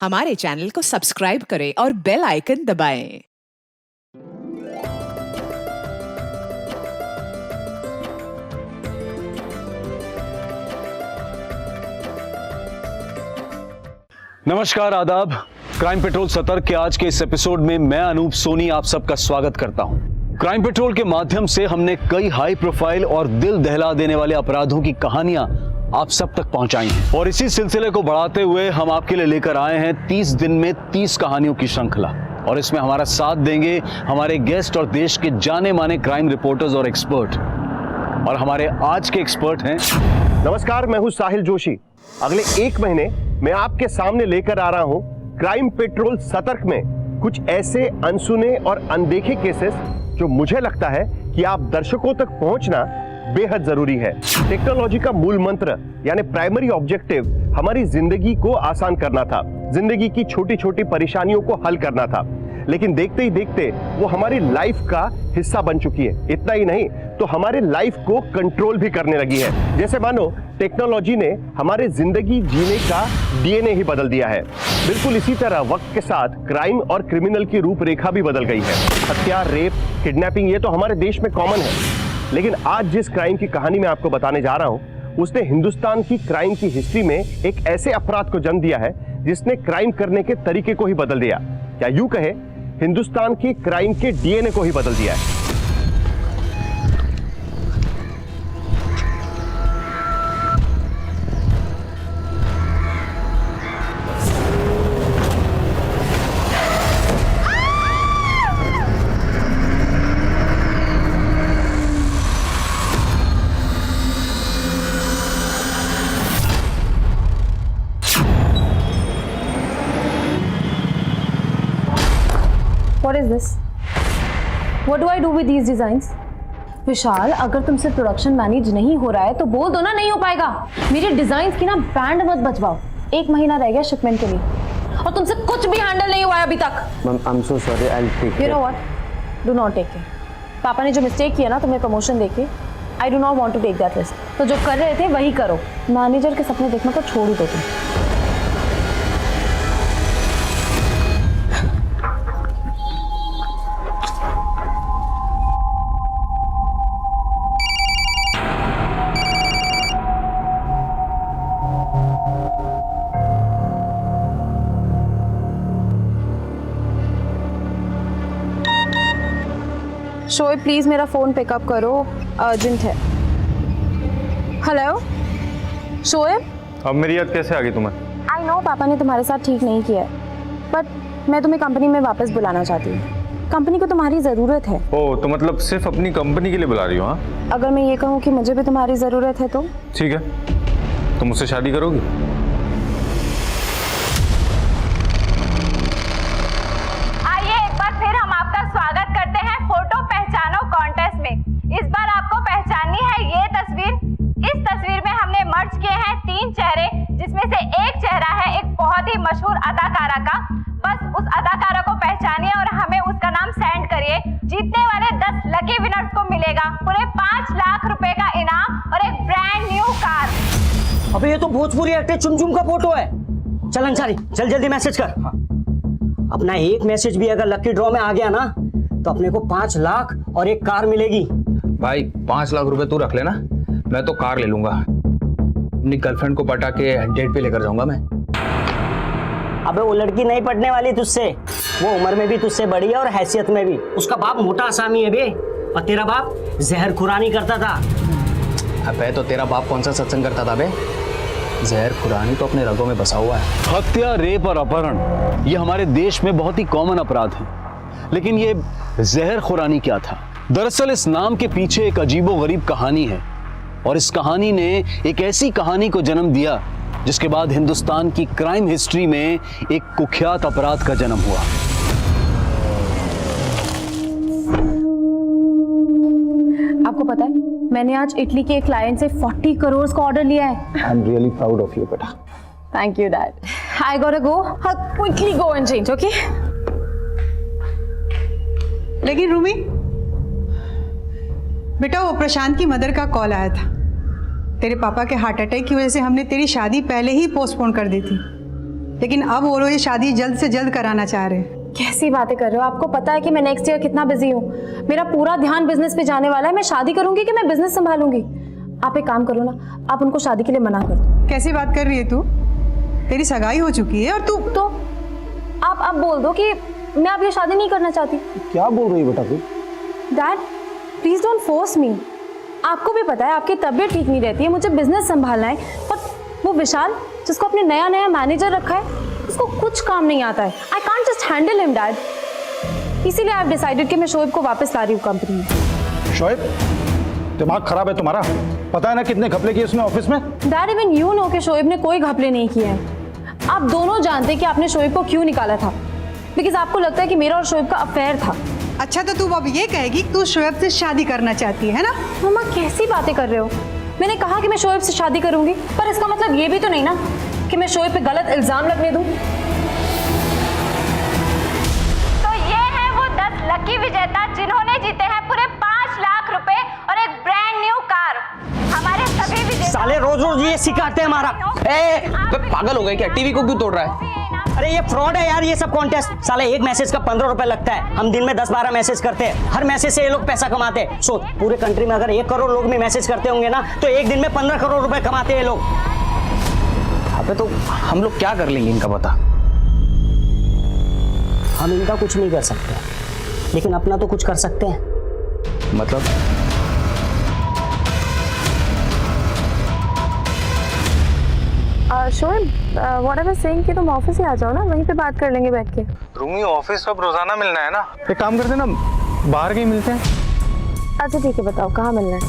हमारे चैनल को सब्सक्राइब करें और बेल आइकन दबाएं। नमस्कार, आदाब। क्राइम पेट्रोल सतर्क के आज के इस एपिसोड में मैं अनूप सोनी आप सबका स्वागत करता हूं। क्राइम पेट्रोल के माध्यम से हमने कई हाई प्रोफाइल और दिल दहला देने वाले अपराधों की कहानियां आप सब तक पहुंचाई हैं और इसी सिलसिले को बढ़ाते हुए हम आपके लिए लेकर आए हैं 30 दिन में 30 कहानियों की श्रृंखला। और इसमें हमारा साथ देंगे हमारे गेस्ट और देश के जाने माने क्राइम रिपोर्टर्स और एक्सपर्ट। और हमारे आज के एक्सपर्ट हैं। नमस्कार, मैं हूं साहिल जोशी। अगले 1 महीने मैं आपके सामने लेकर आ रहा हूं क्राइम पेट्रोल सतर्क में कुछ ऐसे अनसुने और अनदेखे केसेस जो मुझे लगता है कि आप दर्शकों तक पहुंचना बेहद जरूरी है। टेक्नोलॉजी का मूल मंत्र यानी प्राइमरी ऑब्जेक्टिव हमारी जिंदगी को आसान करना था, जिंदगी की छोटी छोटी परेशानियों को हल करना था, लेकिन देखते ही देखते वो हमारी लाइफ का हिस्सा बन चुकी है। इतना ही नहीं तो हमारे लाइफ को कंट्रोल भी करने लगी है। जैसे मानो टेक्नोलॉजी ने हमारे जिंदगी जीने का डीएनए ही बदल दिया है। बिल्कुल इसी तरह वक्त के साथ क्राइम और क्रिमिनल की रूपरेखा भी बदल गई है। हत्या, रेप, किडनैपिंग ये तो हमारे देश में कॉमन है, लेकिन आज जिस क्राइम की कहानी मैं आपको बताने जा रहा हूं उसने हिंदुस्तान की क्राइम की हिस्ट्री में एक ऐसे अपराध को जन्म दिया है जिसने क्राइम करने के तरीके को ही बदल दिया, या यूं कहे हिंदुस्तान की क्राइम के डीएनए को ही बदल दिया है। What is this? What do I do with these designs? विशाल, अगर तुमसे प्रोडक्शन मैनेज नहीं हो रहा है तो बोल दो ना, नहीं हो पाएगा। मेरे डिजाइन की ना बैंड मत बजवाओ। 1 महीना रह गया शिपमेंट के लिए और तुमसे कुछ भी हैंडल नहीं हुआ है अभी तक। I'm so sorry, I'll take it. You know what? Do not take it. पापा ने जो मिस्टेक किया ना तुम्हें प्रमोशन देके, I do not want to take that risk. तो जो कर रहे थे वही करो। मैनेजर के सपने देखना तो छोड़ ही दो तुम। शोएब, प्लीज मेरा फोन पिकअप करो, अर्जेंट है। हेलो शोएब। अब मेरी याद कैसे आ गई तुम्हें? आई नो पापा ने तुम्हारे साथ ठीक नहीं किया है, बट मैं तुम्हें कंपनी में वापस बुलाना चाहती हूँ। कंपनी को तुम्हारी ज़रूरत है। ओह, तो मतलब सिर्फ अपनी कंपनी के लिए बुला रही हो? हाँ, अगर मैं ये कहूँ कि मुझे भी तुम्हारी ज़रूरत है तो? ठीक है, तुम मुझसे शादी करोगी? इस बार आपको पहचाननी है ये तस्वीर। इस तस्वीर में हमने मर्ज किए हैं 3 चेहरे, जिसमें से एक चेहरा है एक बहुत ही मशहूर अदाकारा का। बस उस अदाकारा को पहचानिए और हमें उसका नाम सेंड करिए। जीतने वाले 10 लकी विनर्स को मिलेगा पूरे 5 लाख रुपए का इनाम और एक ब्रांड न्यू कार। अबे ये तो भोजपुरी एक्टर चुमचुम का फोटो है। चल अंसारी, चल जल्दी मैसेज कर। अपना एक मैसेज भी अगर लकी ड्रॉ में आ गया ना तो अपने को 5 लाख और एक कार मिलेगी। भाई 5 लाख रुपए तू रख लेना, मैं तो कार ले लूंगा। अपनी गर्लफ्रेंड को पटा के डेट पे लेकर जाऊंगा मैं। अबे वो लड़की नहीं पटने वाली तुझसे, वो उम्र में भी तुझसे बड़ी है और हैसियत में भी। उसका बाप मोटा आसामी है बे, और तेरा बाप जहर खुरानी करता था। अबे तो तेरा बाप कौन सा सत्संग करता था बे? जहर खुरानी तो अपने रगों में बसा हुआ है। हत्या, रेप और अपहरण ये हमारे देश में बहुत ही कॉमन अपराध हैं, लेकिन ये जहर खुरानी क्या था? दरअसल इस नाम के पीछे एक अजीबोगरीब कहानी है, और इस कहानी ने एक ऐसी कहानी को जन्म दिया जिसके बाद हिंदुस्तान की क्राइम हिस्ट्री में एक कुख्यात अपराध का जन्म हुआ। आपको पता है मैंने आज इटली के एक क्लाइंट से 40 करोड़ का ऑर्डर लिया है। I am really proud of you बेटा। Thank you dad. I gotta go, quickly go and change, okay? लेकिन रूमी बेटा, वो प्रशांत की मदर का कॉल आया था। तेरे पापा के हार्ट अटैक की वजह से हमने तेरी शादी पहले ही पोस्टपोन कर दी थी। लेकिन अब वो लोग ये शादी जल्द से जल्द कराना चाह रहे हैं। कैसी बातें कर रहे हो? आपको पता है कि मैं नेक्स्ट ईयर कितना बिजी हूँ। मेरा पूरा ध्यान बिजनेस पे जाने वाला है। मैं शादी करूंगी कि मैं बिजनेस संभालूंगी? आप एक काम करो ना, आप उनको शादी के लिए मना कर दो। कैसी बात कर रही है तू? तेरी सगाई हो चुकी है और तू तो आप अब बोल दो कि मैं आप ये शादी नहीं करना चाहती। क्या बोल रही है बेटा तू? Dad please don't force me. आपको भी पता है आपकी तबीयत ठीक नहीं रहती है, मुझे बिजनेस संभालना है। पर वो विशाल जिसको अपने नया मैनेजर रखा है, उसको कुछ काम नहीं आता है। I can't just handle him dad. इसीलिए आई हैव डिसाइडेड कि मैं शोएब को वापस ला रही हूँ कंपनी में। शोएब, दिमाग खराब है तुम्हारा? पता है ना कितने घपले किए उसने ऑफिस में? डैड इवन यू नो कि शोएब ने कोई घपले नहीं किए हैं। आप दोनों जानते कि आपने शोएब को क्यों निकाला था, बिकॉज आपको लगता है कि मेरा और शोएब का अफेयर था। अच्छा तो तू अब ये कहेगी कि तू शोएब से शादी करना चाहती है ना? मम्मा कैसी बातें कर रहे हो? मैंने कहा कि मैं शोएब से शादी करूंगी, पर इसका मतलब ये भी तो नहीं ना कि मैं शोएब पे गलत इल्जाम लगने दूं। तो ये है वो 10 लकी विजेता जिन्होंने जीते हैं पूरे 5 लाख रुपए और एक ब्रांड न्यू कार। हमारे सभी विजेता साले रोज रोज ये सिखाते हैं हमारा। पागल हो गए क्या? टीवी को क्यों तोड़ रहा है? अरे ये फ्रॉड है यार, ये सब कॉन्टेस्ट। साले एक मैसेज का 15 रुपए लगता है। हम दिन में 10-12 मैसेज करते हैं, हर मैसेज से ये लोग पैसा कमाते हैं। सो पूरे कंट्री में अगर 1 करोड़ लोग भी मैसेज करते होंगे ना, तो एक दिन में 15 करोड़ रुपए कमाते हैं लोग। अबे तो हम लोग क्या कर लेंगे इनका बता? हम इनका कुछ नहीं कर सकते, लेकिन अपना तो कुछ कर सकते हैं। मतलब Shoaib, what I was saying कि तुम ऑफिस ही आ जाओ ना, वहीं पे बात कर लेंगे बैठ के। रूमी ऑफिस अब रोजाना मिलना है ना, एक काम करते ना, बाहर कहीं मिलते हैं। अच्छा ठीक है, बताओ कहाँ मिलना है?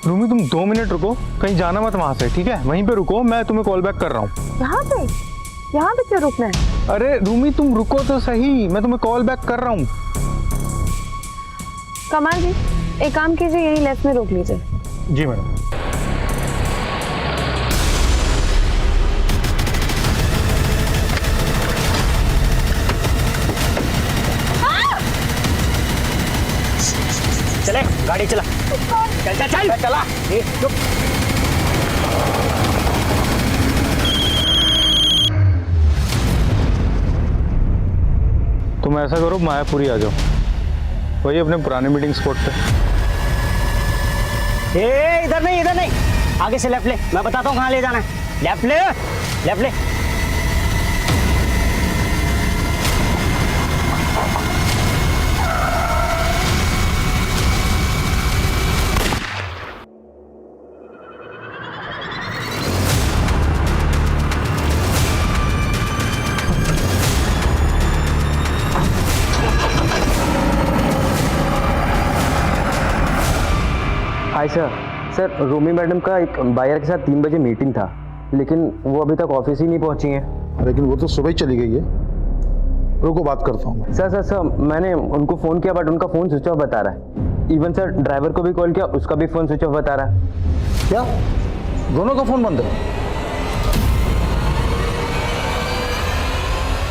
रूमी तुम 2 मिनट रुको, कहीं जाना मत वहां से, ठीक है? वहीं पे रुको, मैं तुम्हें कॉल बैक कर रहा हूँ। यहाँ पे क्यों रुकना है? अरे रूमी तुम रुको तो सही, मैं तुम्हें कॉल बैक कर रहा हूँ। कमाल जी, एक काम कीजिए, यही लेफ्ट में रोक लीजिए। जी मैडम। चले गाड़ी चला, चल चल चल चला। चुप। तुम ऐसा करो, मायापुरी आ जाओ, वही अपने पुराने मीटिंग स्पॉट पे। इधर नहीं, इधर नहीं, आगे से लेफ्ट ले, मैं बताता हूँ कहाँ ले जाना है। लेफ्ट ले, लेफ्ट ले। हाय सर, रूमी मैडम का एक बायर के साथ 3 बजे मीटिंग था, लेकिन वो अभी तक ऑफिस ही नहीं पहुंची हैं। लेकिन वो तो सुबह ही चली गई है। रुको बात करता हूँ। सर मैंने उनको फ़ोन किया बट उनका फ़ोन स्विच ऑफ बता रहा है। इवन सर ड्राइवर को भी कॉल किया, उसका भी फ़ोन स्विच ऑफ बता रहा है। क्या दोनों का फ़ोन बंद है?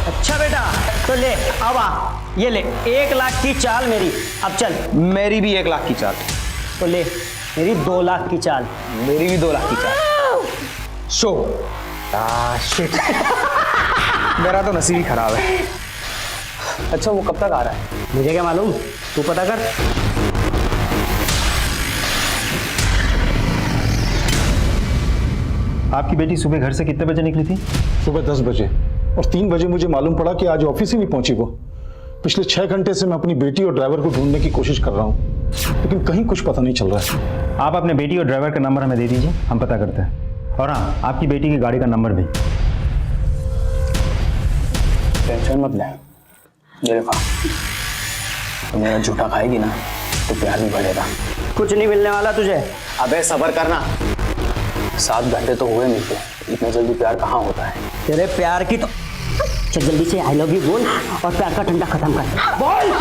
अच्छा बेटा, तो ले अब आ, ये ले 1 लाख की चाल मेरी। अब चल। मेरी भी 1 लाख की चाल। तो ले मेरी 2 लाख की चाल। मेरी भी 2 लाख की चाल। Show shit. मेरा तो नसीब ही खराब है। अच्छा वो कब तक आ रहा है? मुझे क्या मालूम, तू पता कर। आपकी बेटी सुबह घर से कितने बजे निकली थी? सुबह 10 बजे, और 3 बजे मुझे मालूम पड़ा कि आज ऑफिस ही नहीं पहुंची वो। पिछले 6 घंटे से मैं अपनी बेटी और ड्राइवर को ढूंढने की कोशिश कर रहा हूँ, लेकिन कहीं कुछ पता नहीं चल रहा है। आप अपने बेटी और ड्राइवर का नंबर हमें दे दीजिए, हम पता करते हैं। और हाँ, आपकी बेटी की गाड़ी का नंबर भी। टेंशन मत ले, ये देखो, तो मेरा झूठा खाएगी ना तो प्यार भी बढ़ेगा। कुछ नहीं मिलने वाला तुझे। अबे सब्र करना, 7 घंटे तो हुए मिलते, इतना जल्दी प्यार कहाँ होता है? तेरे प्यार की तो चल जल्दी से आई लव यू बोल और प्यार का ठंडा खत्म कर। बोल।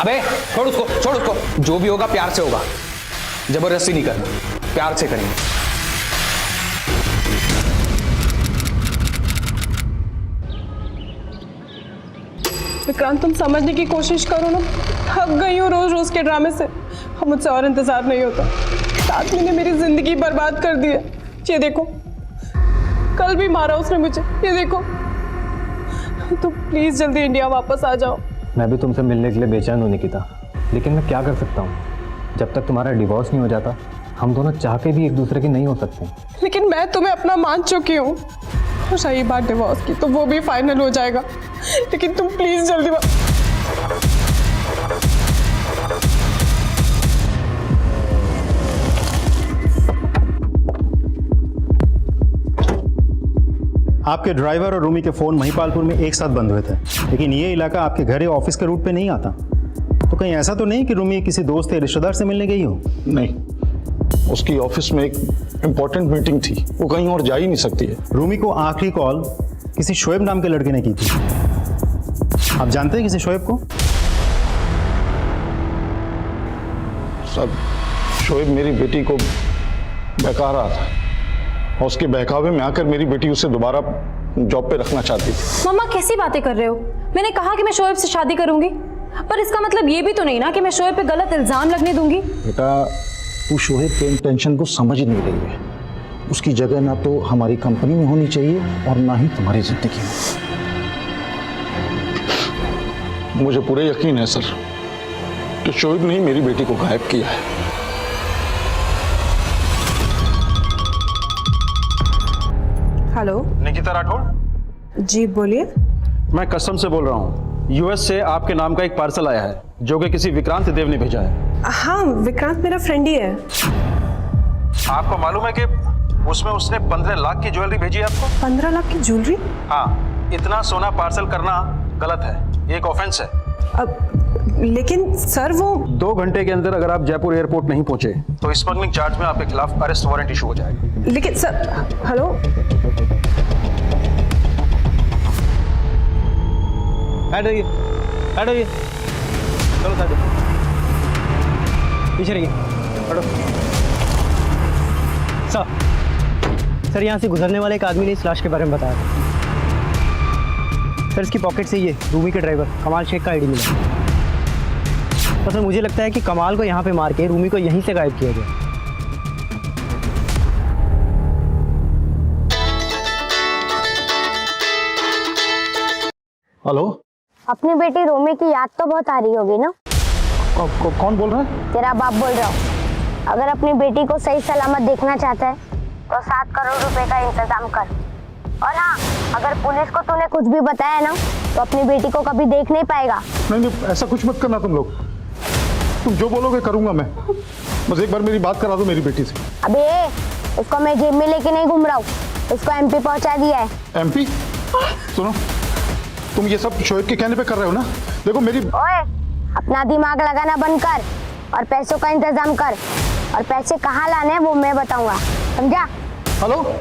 अबे छोड़ उसको, जो भी होगा प्यार से होगा, जबरदस्ती नहीं करना, प्यार से करेंगे। विक्रांत तुम समझने की कोशिश करो ना, थक गई हूँ रोज रोज के ड्रामे से। अब मुझसे और इंतजार नहीं होता। 7 महीने मेरी जिंदगी बर्बाद कर दी है। ये देखो, कल भी मारा उसने मुझे, ये देखो। तो प्लीज जल्दी इंडिया वापस आ जाओ। मैं भी तुमसे मिलने के लिए बेचैन हूँ निकिता, लेकिन मैं क्या कर सकता हूँ? जब तक तुम्हारा डिवोर्स नहीं हो जाता हम दोनों चाह के भी एक दूसरे के नहीं हो सकते। लेकिन मैं तुम्हें अपना मान चुकी हूँ, और रही बात डिवोर्स की तो वो भी फाइनल हो जाएगा, लेकिन तुम प्लीज जल्दी आपके ड्राइवर और रूमी के फ़ोन महिपालपुर में एक साथ बंद हुए थे, लेकिन ये इलाका आपके घर या ऑफिस के रूट पे नहीं आता। तो कहीं ऐसा तो नहीं कि रूमी किसी दोस्त या रिश्तेदार से मिलने गई हो? नहीं, उसकी ऑफिस में एक इम्पोर्टेंट मीटिंग थी, वो कहीं और जा ही नहीं सकती है। रूमी को आखिरी कॉल किसी शोएब नाम के लड़के ने की थी। आप जानते हैं किसी शोएब को? सब शोएब मेरी बेटी को बहका रहा था और उसके बहकावे में आकर मेरी बेटी उसे दोबारा जॉब पे रखना चाहती थी। मम्मा कैसी बातें कर रहे हो? मैंने कहा कि मैं शोएब से शादी करूंगी, पर इसका मतलब ये भी तो नहीं ना कि मैं शोएब पे गलत इल्जाम लगने दूंगी। बेटा, तू शोएब के इंटेंशन को समझ नहीं रही है। उसकी जगह ना तो हमारी कंपनी में होनी चाहिए और ना ही तुम्हारी जिंदगी में। मुझे पूरे यकीन है सर कि शोएब ने ही मेरी बेटी को गायब किया है। हेलो निकिता राठौड़ जी, बोलिए। मैं कस्टम से बोल रहा हूँ। यूएस से आपके नाम का एक पार्सल आया है जो कि किसी विक्रांत देव ने भेजा है। हाँ, विक्रांत मेरा फ्रेंड ही है। आपको मालूम है कि उसमें उसने 15 लाख की ज्वेलरी भेजी है आपको? 15 लाख की ज्वेलरी? हाँ, इतना सोना पार्सल करना गलत है, ये एक ऑफेंस है। अब लेकिन सर वो 2 घंटे के अंदर अगर आप जयपुर एयरपोर्ट नहीं पहुंचे तो स्मगलिंग चार्ज में आपके खिलाफ अरेस्ट वारंट इशू हो जाएगा। लेकिन सर, हेलो, बैठ रहिए, बैठ रहिए, चलो साइड पीछे रहिए, बैठो। सर यहाँ से गुजरने वाले एक आदमी ने इस लाश के बारे में बताया था। सर इसकी पॉकेट से ये रूमी के ड्राइवर कमाल शेख का आईडी मिला। तो सर मुझे लगता है कि कमाल को यहाँ पे मार के रूमी को यहीं से गायब किया गया। हेलो, अपनी बेटी रोमी की याद तो बहुत आ रही होगी ना? कौन बोल रहा है? तेरा बाप बोल रहा हूँ। अगर अपनी बेटी को सही सलामत देखना चाहता है तो 7 करोड़ रुपए का इंतजाम कर। और हाँ, अगर पुलिस को तूने कुछ भी बताया ना तो अपनी बेटी को कभी देख नहीं पाएगा। नहीं, ऐसा कुछ मत करना तुम लोग। तुम जो बोलोगे करूंगा मैं। बस एक बार मेरी बात करा दो मेरी बेटी से। अबे, उसको मैं जेब में लेके नहीं घूम रहा हूँ, उसको एमपी पहुंचा दिया है। एमपी? सुनो, तुम ये सब शोएब के कहने पे कर रहे हो ना? देखो मेरी... ओए, अपना दिमाग लगाना बंद कर और पैसों का इंतजाम कर, और पैसे कहाँ लाने हैं वो मैं बताऊंगा, समझा? हेलो,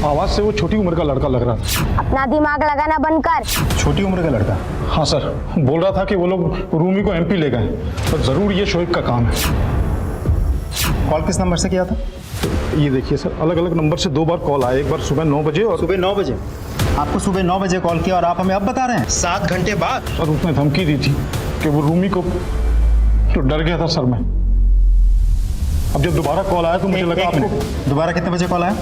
आवाज से वो छोटी उम्र का लड़का लग रहा था। अपना दिमाग लगाना बंद कर। छोटी उम्र का लड़का? हाँ सर, बोल रहा था कि वो लोग रूमी को एमपी ले गए, पर जरूर ये शोएब का काम है। कॉल किस नंबर से किया था? ये देखिए सर, अलग अलग नंबर से 2 बार कॉल आया। एक बार सुबह 9 बजे और... सुबह 9 बजे? आपको सुबह 9 बजे कॉल किया और आप हमें अब बता रहे हैं 7 घंटे बाद? सर उसने धमकी दी थी कि वो रूमी को... तो डर गया था सर मैं। अब जब दोबारा कॉल आया तो मुझे लगा आपको... दोबारा कितने बजे कॉल आया?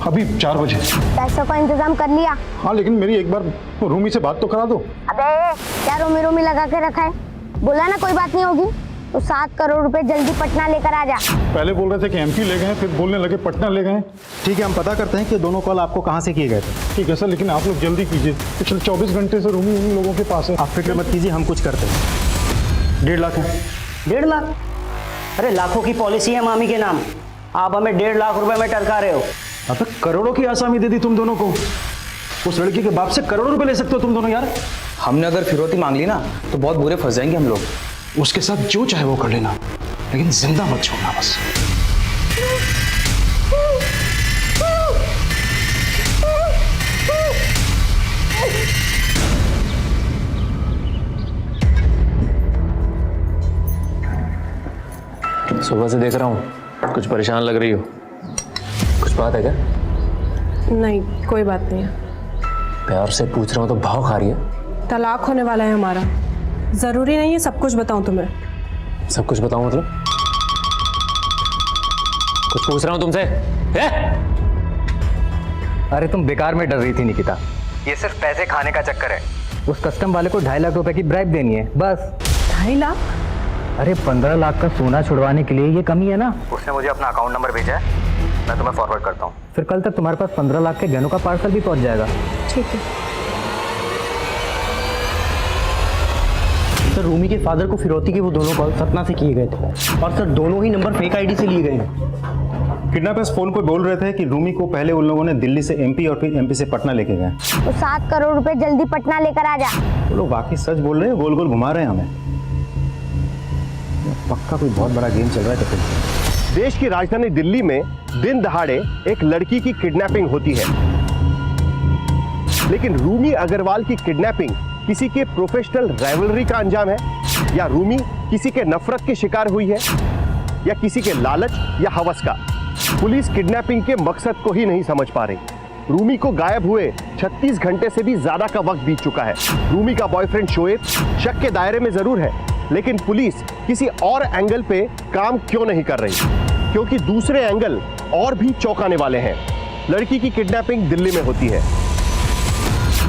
अभी 4 बजे। पैसों का इंतजाम कर लिया? हाँ, लेकिन मेरी एक बार रूमी से बात तो करा दो। अबे, क्या रोमी लगा के रखा है? बोला ना कोई बात नहीं होगी, तो 7 करोड़ रुपए जल्दी पटना लेकर आ जा। पहले बोल रहे थे कि एमपी ले गए, फिर बोलने लगे पटना ले गए। ठीक है, हम पता करते हैं कि दोनों कॉल आपको कहाँ से किए गए थे। ठीक है सर, लेकिन आप लोग जल्दी कीजिए। पिछले 24 घंटे से रूमी उन लोगों के पास है। आप फिक्र मत कीजिए, हम कुछ करते हैं। 1.5 लाख है। 1.5 लाख? अरे लाखों की पॉलिसी है मामी के नाम, आप हमें 1.5 लाख रुपए में टरका रहे हो। अब तक करोड़ों की आसामी दे दी तुम दोनों को। उस लड़की के बाप से करोड़ों रुपए ले सकते हो तुम दोनों यार। हमने अगर फिरौती मांग ली ना तो बहुत बुरे फंस जाएंगे हम लोग। उसके साथ जो चाहे वो कर लेना, लेकिन जिंदा मत छोड़ना बस। सुबह से देख रहा हूँ, कुछ परेशान लग रही हो। कुछ बात है क्या? नहीं, कोई बात नहीं है। प्यार से पूछ रहा हूँ तो भाव खा रही है। तलाक होने वाला है हमारा, जरूरी नहीं है सब कुछ बताऊं तुम्हें। सब कुछ बताऊँ मतलब? कुछ पूछ रहा हूँ तुमसे। अरे तुम बेकार में डर रही थी निकिता, ये सिर्फ पैसे खाने का चक्कर है। उस कस्टम वाले को 2.5 लाख रुपए की ब्राइब देनी है बस। 2.5 लाख? अरे 15 लाख का सोना छुड़वाने के लिए ये कमी है ना। उसने मुझे अपना अकाउंट नंबर भेजा है, मैं तुम्हें फॉरवर्ड करता हूँ। फिर कल तक तुम्हारे पास 15 लाख के गहनों का पार्सल भी पहुंच जाएगा। ठीक है। सर रूमी के फादर को फिरौती के वो दोनों कॉल सतना से किए गए थे और सर दोनों ही नंबर फेक आईडी से लिए गए हैं। किडनैपर्स फोन पर बोल रहे थे कि रूमी को पहले उन लोगों ने दिल्ली से एमपी और फिर एमपी से पटना लेके गए। तो 7 करोड़ रुपए जल्दी पटना लेकर आ जा। वो लोग वाकई सच बोल रहे हैं, गोल गोल घुमा रहे हैं हमें। पक्का कोई बहुत बड़ा गेम चल रहा है। तो फिर देश की राजधानी दिल्ली में दिन दहाड़े एक लड़की की किडनैपिंग होती है, लेकिन रूमी अग्रवाल की किडनैपिंग किसी के प्रोफेशनल राइवलरी का अंजाम है, या रूमी किसी के नफरत के शिकार हुई है, या किसी के लालच या हवस का। पुलिस किडनैपिंग के मकसद को ही नहीं समझ पा रही। रूमी को गायब हुए 36 घंटे से भी ज्यादा का वक्त बीत चुका है। रूमी का बॉयफ्रेंड शोएब शक के दायरे में जरूर है, लेकिन पुलिस किसी और एंगल पे काम क्यों नहीं कर रही? क्योंकि दूसरे एंगल और भी चौंकाने वाले हैं। लड़की की किडनैपिंग दिल्ली में होती है,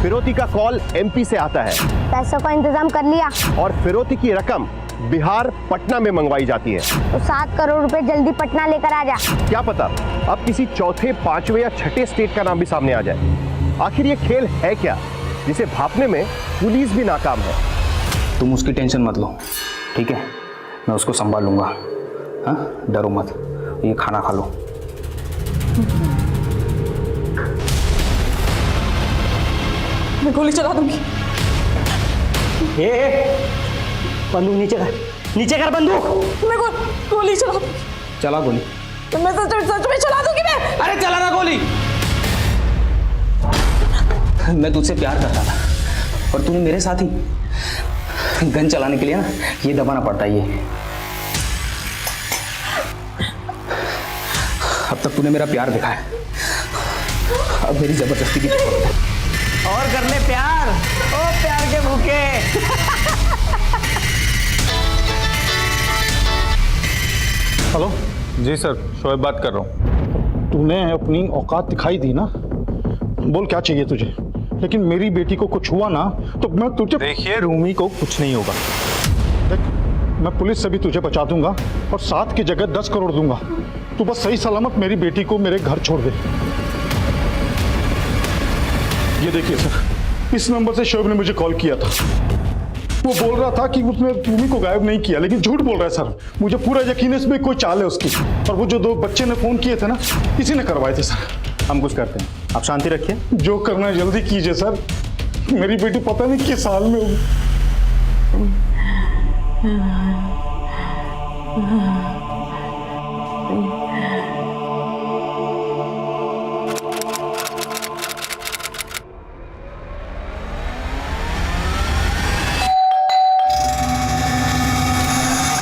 फिरौती का कॉल एमपी से आता है, पैसों का इंतजाम कर लिया और फिरौती की रकम बिहार पटना में मंगवाई जाती है। तो 7 करोड़ रुपए जल्दी पटना लेकर आ जा। क्या पता अब किसी चौथे, पांचवें या छठे स्टेट का नाम भी सामने आ जाए। आखिर ये खेल है क्या जिसे भापने में पुलिस भी नाकाम है? तुम उसकी टेंशन मत लो, ठीक है? मैं उसको संभाल लूंगा। हाँ, डरो मत। ये खाना खा लो। मैं गोली चला दूंगी। बंदूक नीचे कर बंदूक। मैं गोली चला दूंगी। चला गोली। तो मैं सच में चला दूंगी मैं। अरे चला ना गोली। मैं तुझसे प्यार करता था और तूने मेरे साथ ही गन चलाने के लिए ना ये दबाना पड़ता है। ये अब तक तूने मेरा प्यार देखा है, अब मेरी जबरदस्ती की जरूरत है। और कर ले प्यार, ओ प्यार के भूखे। हेलो जी सर, शोएब बात कर रहा हूँ। तूने अपनी औकात दिखाई दी ना, बोल क्या चाहिए तुझे? लेकिन मेरी बेटी को कुछ हुआ ना तो मैं तुझे। देखिए रूमी को कुछ नहीं होगा। देख, मैं पुलिस से भी तुझे बचा दूंगा और 7 की जगह 10 करोड़ दूंगा। तू बस सही सलामत मेरी बेटी को मेरे घर छोड़ दे। ये देखिए सर, इस नंबर से शोएब ने मुझे कॉल किया था। वो बोल रहा था कि उसने रूमी को गायब नहीं किया, लेकिन झूठ बोल रहा है सर। मुझे पूरा यकीन है इसमें कोई चाल है उसकी। और वो जो 2 बच्चे ने फोन किए थे ना, इसी ने करवाए थे सर। हम कुछ करते हैं, आप शांति रखिए। जो करना है जल्दी कीजिए सर। मेरी बेटी पता नहीं किस हाल में होगी।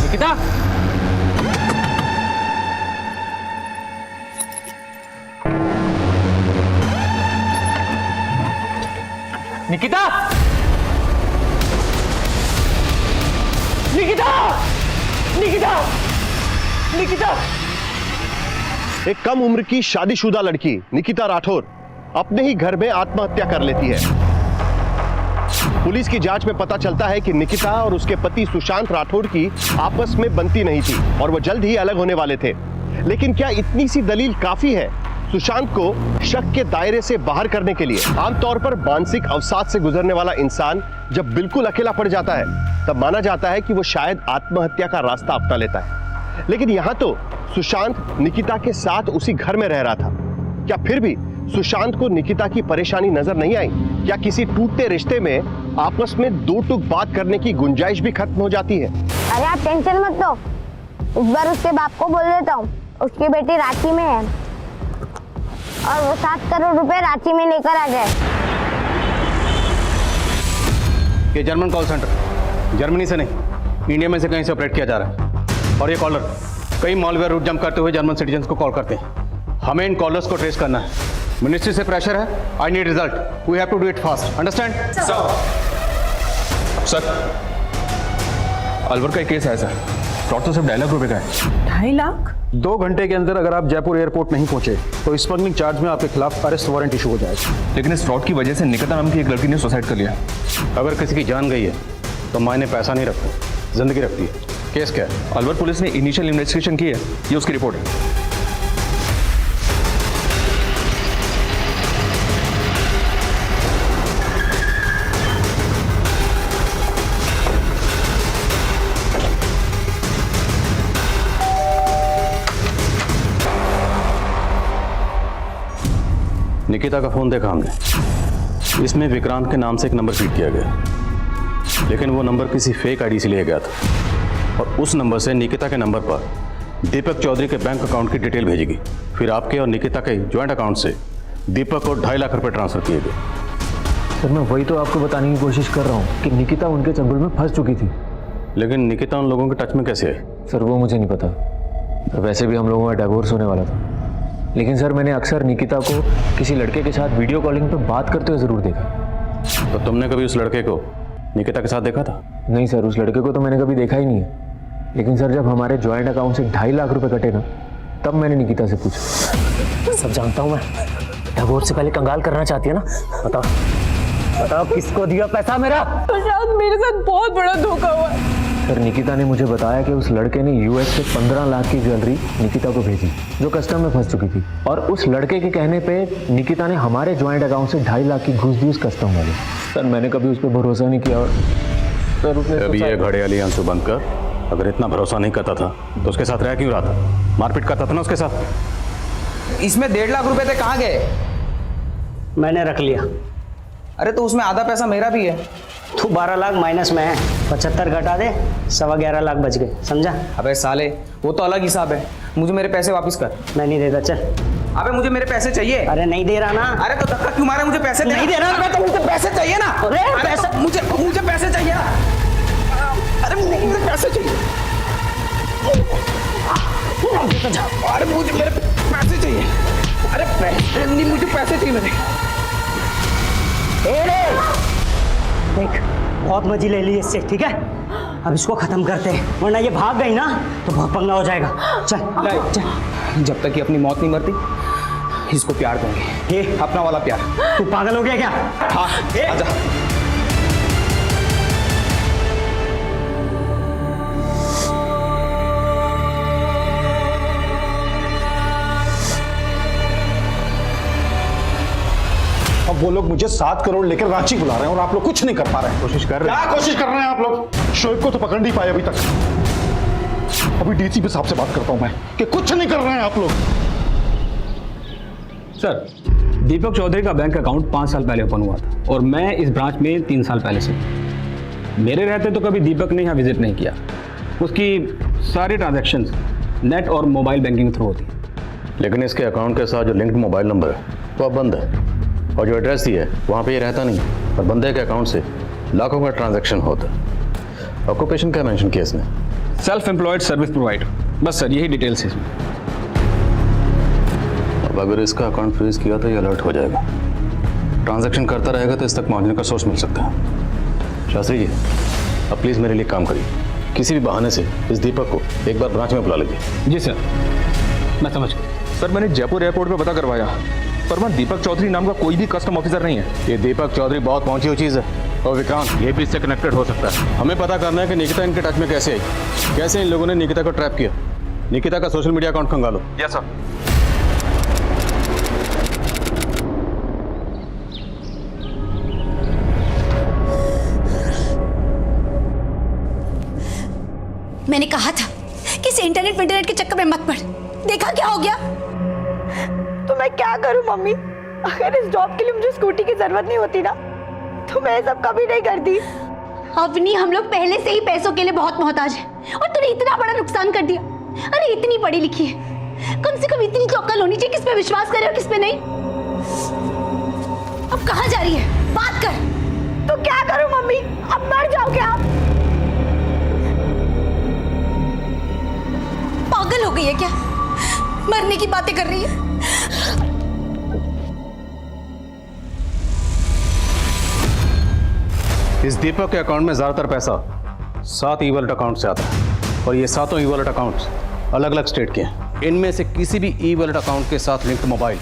निकिता, निकिता, निकिता, निकिता, निकिता। एक कम उम्र की शादीशुदा लड़की निकिता राठौर अपने ही घर में आत्महत्या कर लेती है। पुलिस की जांच में पता चलता है कि निकिता और उसके पति सुशांत राठौर की आपस में बनती नहीं थी और वो जल्द ही अलग होने वाले थे। लेकिन क्या इतनी सी दलील काफी है सुशांत को शक के दायरे से बाहर करने के लिए? आमतौर पर मानसिक अवसाद से गुजरने वाला इंसान जब बिल्कुल अकेला पड़ जाता है तब माना जाता है कि वो शायद आत्महत्या का रास्ता अपना लेता है। लेकिन यहाँ तो सुशांत निकिता के साथ उसी घर में रह रहा था। क्या फिर भी सुशांत को निकिता की परेशानी नजर नहीं आई? क्या किसी टूटते रिश्ते में आपस में 2 टूक बात करने की गुंजाइश भी खत्म हो जाती है? अरे आप टेंशन मत लो, इस बार उसके बाप को बोल देता हूँ। उसकी बेटी रांची में है और वो 7 करोड़ रुपए रांची में लेकर आ जाए। ये जर्मन कॉल सेंटर, जर्मनी से नहीं इंडिया में से कहीं से ऑपरेट किया जा रहा है। और ये कॉलर कई मॉलवेयर रूट जंप करते हुए जर्मन सिटीजन को कॉल करते हैं। हमें इन कॉलर्स को ट्रेस करना है। मिनिस्ट्री से प्रेशर है। I need result. We have to do it fast. Understand? Sir Alwar का एक केस है सर। फ्रॉड तो सिर्फ 2.5 लाख रुपए का है। 2.5 लाख? 2 घंटे के अंदर अगर आप जयपुर एयरपोर्ट नहीं पहुंचे तो स्मगलिंग चार्ज में आपके खिलाफ अरेस्ट वारंट इशू हो जाएगा। लेकिन इस फ्रॉड की वजह से निकिता नाम की एक लड़की ने सुसाइड कर लिया। अगर किसी की जान गई है तो मायने पैसा नहीं रखता, जिंदगी रखती है। केस क्या है? अलवर पुलिस ने इनिशियल इन्वेस्टिगेशन की है, ये उसकी रिपोर्ट है। निकिता का फोन देखा हमने। इसमें विक्रांत के नाम से एक नंबर फीड किया गया, लेकिन वो नंबर किसी फेक आईडी से लिया गया था और उस नंबर से निकिता के नंबर पर दीपक चौधरी के बैंक अकाउंट की डिटेल भेजेगी। फिर आपके और निकिता के ज्वाइंट अकाउंट से दीपक को 2.5 लाख रुपए ट्रांसफर किए गए। सर मैं वही तो आपको बताने की कोशिश कर रहा हूँ कि निकिता उनके चंगुल में फंस चुकी थी। लेकिन निकिता उन लोगों के टच में कैसे आई? सर वो मुझे नहीं पता। वैसे भी हम लोगों का डिवोर्स होने वाला था, लेकिन सर मैंने अक्सर निकिता को किसी लड़के के साथ वीडियो कॉलिंग पे बात करते हुए जरूर देखा। तो तुमने कभी उस लड़के को निकिता के साथ देखा था? नहीं सर, उस लड़के को तो मैंने कभी देखा ही नहीं है। लेकिन सर जब हमारे ज्वाइंट अकाउंट से 2.5 लाख रुपए कटे ना, तब मैंने निकिता से पूछा। सब जानता हूँ मैं। डिवोर्स से पहले कंगाल करना चाहती है ना? बताओ बताओ किसको दिया पैसा मेरा? तो शायद मेरे साथ बहुत बड़ा धोखा हुआ है। सर निकिता ने मुझे बताया कि उस लड़के ने यूएस से 15 लाख की ज्वेलरी निकिता को भेजी जो कस्टम में फंस चुकी थी, और उस लड़के के कहने पे निकिता ने हमारे ज्वाइंट अकाउंट से 2.5 लाख की घूस दी उस कस्टम वाले। सर मैंने कभी उस पर भरोसा नहीं किया। और सर उसने अभी ये घड़े वाली आंसू बंद कर। अगर इतना भरोसा नहीं करता था तो उसके साथ रह क्यों रहा था? मारपीट करता था ना उसके साथ। इसमें 1.5 लाख रुपए थे, कहाँ गए? मैंने रख लिया। अरे तो उसमें आधा पैसा मेरा भी है। तू 12 लाख माइनस में है, 75 घटा दे, 11.25 लाख बच गए, समझा? अबे साले वो तो अलग हिसाब है। मुझे मेरे पैसे वापस कर। मैं नहीं देता, चल। अबे मुझे मेरे पैसे चाहिए। अरे नहीं दे रहा ना। अरे तो धक्का क्यों मारा? मुझे पैसे नहीं दे रहा। अबे तो मुझे पैसे चाहिए ना। अरे पैसा तो मुझे पैसे चाहिए ना। अरे नहीं, मुझे पैसे चाहिए। अरे मुझे मेरे पैसे चाहिए। अरे पैसे नहीं, मुझे पैसे चाहिए मेरे। देख बहुत मजे ले ली इससे, ठीक है? अब इसको खत्म करते हैं, वरना ये भाग गई ना तो बहुत पंगा हो जाएगा। चल चल। जब तक ये अपनी मौत नहीं मरती इसको प्यार दूंगी। ये अपना वाला प्यार। तू पागल हो गया क्या? हाँ आजा। अब वो लोग मुझे 7 करोड़ लेकर रांची बुला रहे हैं और आप लोग कुछ नहीं कर पा रहे हैं। कोशिश कर रहे हैं। क्या कोशिश कर रहे हैं आप लोग? शोएब को तो पकड़ नहीं पाए अभी तक। अभी डीसीपी साहब से बात करता हूं मैं कि कुछ नहीं कर रहे हैं आप लोग। सर दीपक चौधरी का बैंक अकाउंट 5 साल पहले ओपन हुआ था और मैं इस ब्रांच में 3 साल पहले से। मेरे रहते तो कभी दीपक ने यहाँ विजिट नहीं किया। उसकी सारी ट्रांजैक्शंस नेट और मोबाइल बैंकिंग थ्रू होती है। लेकिन इसके अकाउंट के साथ जो लिंक्ड मोबाइल नंबर है वो अब बंद है, और जो एड्रेस ही है वहाँ पे ये रहता नहीं, और बंदे के अकाउंट से लाखों का ट्रांजैक्शन होता है। ऑक्यूपेशन क्या मेंशन किया इसने? Self employed service provider. बस सर यही डिटेल्स है इसमें। अब अगर इसका अकाउंट फ्रीज किया तो ये अलर्ट हो जाएगा। ट्रांजैक्शन करता रहेगा तो इस तक पहुँचने का सोर्स मिल सकता है। शास्त्री जी अब प्लीज़ मेरे लिए काम करिए। किसी भी बहाने से इस दीपक को एक बार ब्रांच में बुला लीजिए। जी सर, मैं समझ गया। सर मैंने जयपुर एयरपोर्ट पे पता करवाया, पर वहाँ दीपक चौधरी नाम का कोई भी कस्टम ऑफिसर नहीं है। ये दीपक चौधरी बहुत पहुंची हुई चीज़ है, और विक्रांत ये भी इससे कनेक्टेड हो सकता है। हमें पता करना है कि निकिता इनके टच में कैसे आई, कैसे इन लोगों ने निकिता को ट्रैप किया। निकिता का सोशल मीडिया अकाउंट खंगालो। Yes sir. मैंने कहा था कि इस इंटरनेट के चक्कर में मत पड़। देखा क्या हो गया? तो मैं क्या करूं मम्मी? अगर इस जॉब के लिए मुझे स्कूटी की जरूरत नहीं होती ना तो मैं सब कभी नहीं करती। अवनी हम लोग पहले से ही पैसों के लिए बहुत मोहताज हैं और तूने इतना बड़ा नुकसान कर दिया। अरे इतनी पढ़ी लिखी है, कम से कम इतनी तो अक्ल होनी चाहिए किस पे विश्वास करे और किस पे नहीं। अब कहाँ जा रही है? बात कर। तो क्या करूं मम्मी? अब मर जाओगे आप? पागल हो गई है क्या? मरने की बातें कर रही है। इस दीपक के अकाउंट में ज्यादातर पैसा 7 ई वॉलेट अकाउंट से आता है और ये 7 ई वॉलेट अकाउंट्स अलग अलग स्टेट के हैं। इनमें से किसी भी ई वॉलेट अकाउंट के साथ लिंक्ड मोबाइल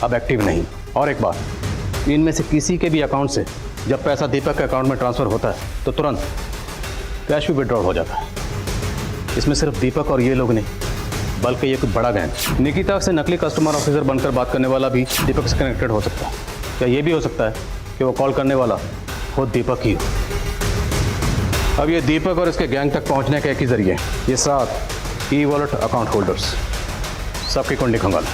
अब एक्टिव नहीं। और एक बात, इनमें से किसी के भी अकाउंट से जब पैसा दीपक के अकाउंट में ट्रांसफर होता है तो तुरंत कैश भी विड्रॉल हो जाता है। इसमें सिर्फ दीपक और ये लोग नहीं, बल्कि ये कुछ बड़ा गैंग निकिता से नकली कस्टमर ऑफिसर बनकर बात करने वाला भी दीपक से कनेक्टेड हो सकता है। या ये भी हो सकता है कि वो कॉल करने वाला खुद दीपक ही हो। अब ये दीपक और इसके गैंग तक पहुंचने का एक ही जरिए, ये 7 ई वॉलेट अकाउंट होल्डर्स, सबकी कुंडली खंगाल।